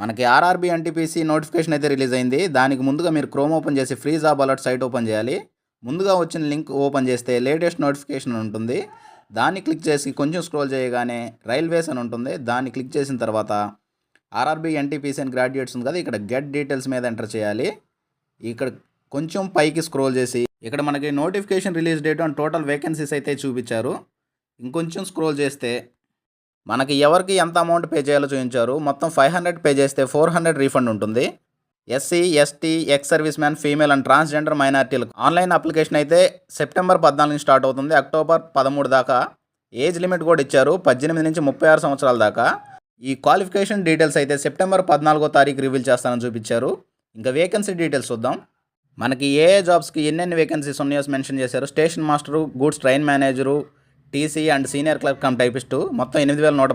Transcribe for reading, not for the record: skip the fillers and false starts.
మనకి RRB NTPC notification అయితే release అయింది. దానికి ముందుగా మీరు క్రోమ్ ఓపెన్ చేసి free job alert site open చేయాలి. ముందుగా వచ్చిన లింక్ ఓపెన్ చేస్తే లేటెస్ట్ నోటిఫికేషన్ ఉంటుంది. దాన్ని క్లిక్ చేసి కొంచెం స్క్రోల్ చేయగానే రైల్వేస్ అని ఉంటుంది. దాన్ని క్లిక్ చేసిన తర్వాత ఆర్ఆర్బీ ఎన్టీపీసీ అని గ్రాడ్యుయేట్స్ ఉంది కదా, ఇక్కడ గెట్ డీటెయిల్స్ మీద ఎంటర్ చేయాలి. ఇక్కడ కొంచెం పైకి స్క్రోల్ చేసి ఇక్కడ మనకి notification release date and total vacancies అయితే చూపించారు. ఇంకొంచెం స్క్రోల్ చేస్తే మనకి ఎవరికి ఎంత అమౌంట్ పే చేయాలో చూపించారు. మొత్తం 500 పే చేస్తే 400 రీఫండ్ ఉంటుంది. SC, ST, ex service man, female and transgender మైనార్టీలకు ఆన్లైన్ అప్లికేషన్ అయితే సెప్టెంబర్ 14 స్టార్ట్ అవుతుంది. అక్టోబర్ 13 దాకా ఏజ్ లిమిట్ కూడా ఇచ్చారు, 18 నుంచి 36 సంవత్సరాల దాకా. ఈ క్వాలిఫికేషన్ డీటెయిల్స్ అయితే సెప్టెంబర్ 14వ తారీఖు రివీల్ చేస్తానని చూపించారు. ఇంకా వేకెన్సీ డీటెయిల్స్ చూద్దాం. మనకి ఏ జాబ్స్కి ఎన్నెన్ని వేకెన్సీస్ ఉన్నాయో మెన్షన్ చేశారు. Station master, goods train manager, TC and senior clerk cum typist మొత్తం 8100